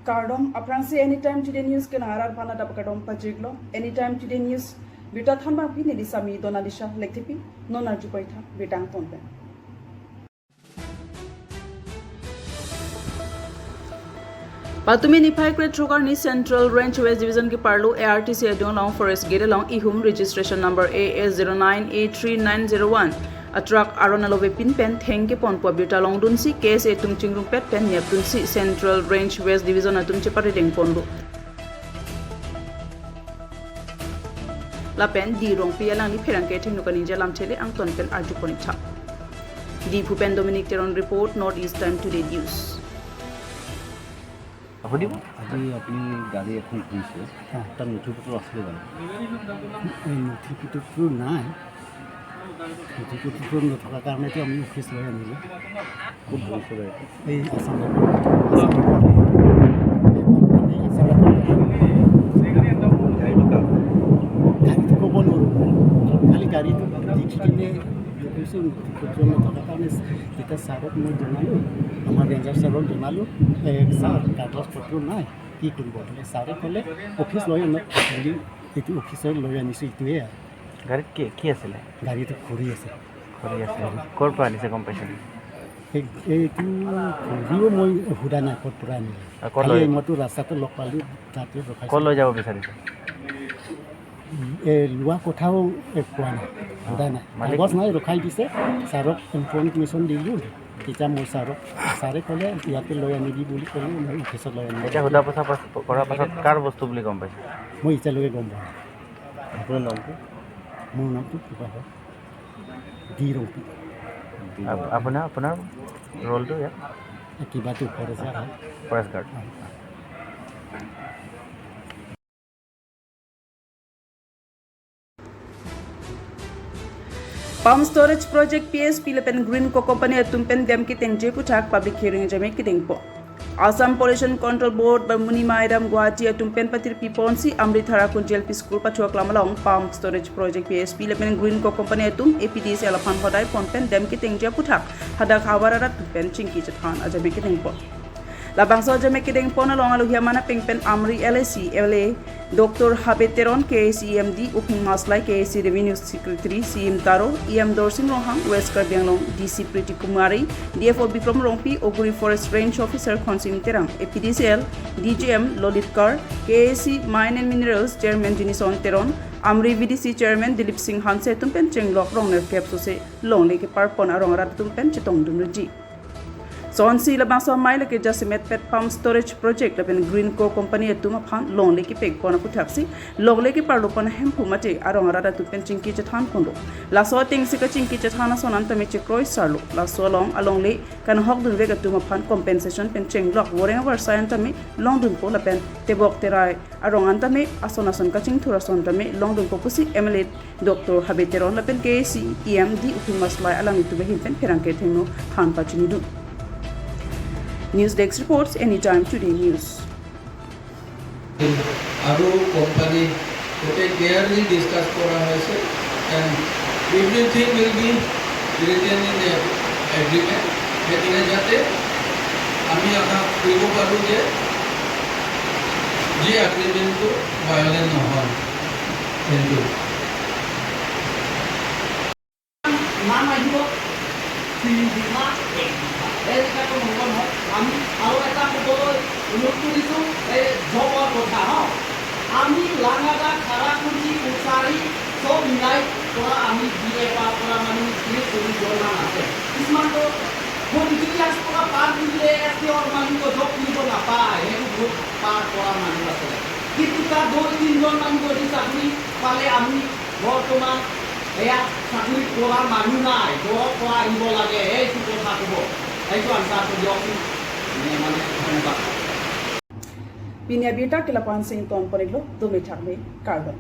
Cardom, Aprangsi Anytime Today News can Arar Panada Pacadom Pajiglo, Anytime Today News, Vita Thamba Pini Sami Donalisha, Lektipi, Nona Jupaita, Vitang Tonben. Patumi Nipai Great Chokarni Central Range West Division ki Parlo ARTC Adon Long Forest Gate along Ihum registration number AS09A3901. A truck Aronalove pin pen thank pon pobita long dunsi case a tumching room pet pen yaptunsi Central Range West Division atumche pareding pondo. La pen di rong pialang ni perangketing nukaninja lam chele ang ton pen arju ponita. Di Pupen Dominic Teron report Northeast Time Today News. Apa dia? Jadi apni gari এখন কিনছে তার নথিপত্র আসলে জানো এই নথিপত্র নাই নথিপত্র নথকাৰ কাৰণে তো আমি অফিচ লৈ আনিলোঁ খুব বলছে এই আসামৰ গাড়ীটো ক'ব নোৱাৰোঁ খালি গাড়ীটো দেখি কিনে কৈছোঁ নথিপত্ৰ নথকাৰ কাৰণে তেতিয়া ছাৰক মই জনালোঁ আমাৰ ৰেঞ্জাৰ ছাৰক জনালোঁ ছাৰ কাগজ পত্ৰ নাই কি কৰিব ছাৰে ক'লে অফিচ লৈ আনক বুলি এইটো অফিচত লৈ আনিছোঁ এইটোৱে আৰু গাড়ীত কি আছিলে গাড়ীটো ঘূৰি আছে ক'ৰ পৰা আনিছে গম পাইছে এইটো ঘূৰিও মই সোধা নাই ক'ৰ পৰা আনিলোঁ মইতো ৰাস্তাটো লগ পালোঁ তাতে ৰখাইছোঁ ক'ত লৈ যাব বিচাৰিছে লোৱা কথাও কোৱা নাই সোধা নাই কাগজ নাই ৰখাই দিছে ছাৰক ইনফৰ্মেশ্যন দিলোঁ তেতিয়া মই ছাৰে ক'লে ইয়াতে লৈ আনিবি বুলি ক'লে মই অফিচত লৈ আনিলোঁ এতিয়া সোধা পোছা কৰাৰ পাছত কাৰ বস্তু বুলি গম পাইছে মই এতিয়ালৈকে গম পোৱা নাই আপোনাৰ নামটো মোৰ নামটো কিবা হয় দি ৰপি আপোনাৰ ৰ'লটো ইয়াত কিবাটো ফৰেজাৰ হয় forest guard Palm Storage Project PSP Lepen Green Co Company Tumpen Dem ki Tengje Putak Public Hearing Jame ki Dengpo. Assam Pollution Control Board Bamuni Maidam Guwahati Tumpen Patir Piponsi Amrithara Kunjel School Pachua Klamalong Palm Storage Project PSP Lepen Green Co Company Tum APDC Alapan Hodai Ponpen Dem ki Tengje Putak Hadak Hawararat Tumpen Chinki Jathan Ajame ki Dengpo. Labang so jame kideng pona long alu hiamana pengpen Amri LSC LA Dr. Habeteron KAC EMD Uping Maslai KAC Revenue Secretary CM Taro EM Dorsing Rohang West Karbianglong DC Pretty Kumari DFO Bikram Rongpi Oguri Forest Range Officer Konsim Terang APDCL DGM Lolitkar KAC Mine and Minerals Chairman Jinison Teron Amri VDC Chairman Dilip Singh Hanse Tumpen Chenglok Rongner Kepsose Long Lake Parpon Arongarat Tumpen Chitong Dumruji Sonsi labang so mai leke jasimet pet palm storage project lapen Green Co Company atuma phan long leki pek pona puthaksi long leki parlo pona hempu mate arong rada tu pen chinki chathan pondo la so ting sika chinki chathana sonan tame chekroi sarlo la so long along le kan hok dun vega tuma phan compensation pen cheng lok wareng war sayan tame long dun po lapen tebok terai arong antame asona son kaching thura son tame long dun po pusi MLA Dr. Habeteron lapen KAC EMD upimaslai alang itu behin pen perangke thengno than pachini du News Desk reports Anytime Today News. Aru company today clearly discuss kora hoise and everything will be written in the agreement. Betine jate ami aha kibo paru je agreement to violate no hoy. Thank you. Mama hibo Filipina এই কাটো মন হয় আমি আৰু এটা কবলৈ অনুৰোধ কৰিছোঁ এই জবৰ কথা আমি লাঙাদা খাৰাকুজি উচাৰি চব মিলাই পৰা আমি দিয়ে পৰা মানুহ দিয়ে কৰি জনা আছে কিছুমানটো যদি আজ পৰা পাৰ দিলে তেওঁৰ মানুহক জব কৰিব নাপায় সেইটো বহুত পাৰ কৰা মানুহ আছে কিন্তু তাৰ 2-3জন মানুহ যদি চাকৰি পালে আমি বৰ্তমান এয়া চাকৰি কৰা মানুহ নাই ঘৰৰ পৰা আহিব লাগে এইটো কথা ক'ব Pinya bita kelapan sing ton poriglo do me chakme carbon.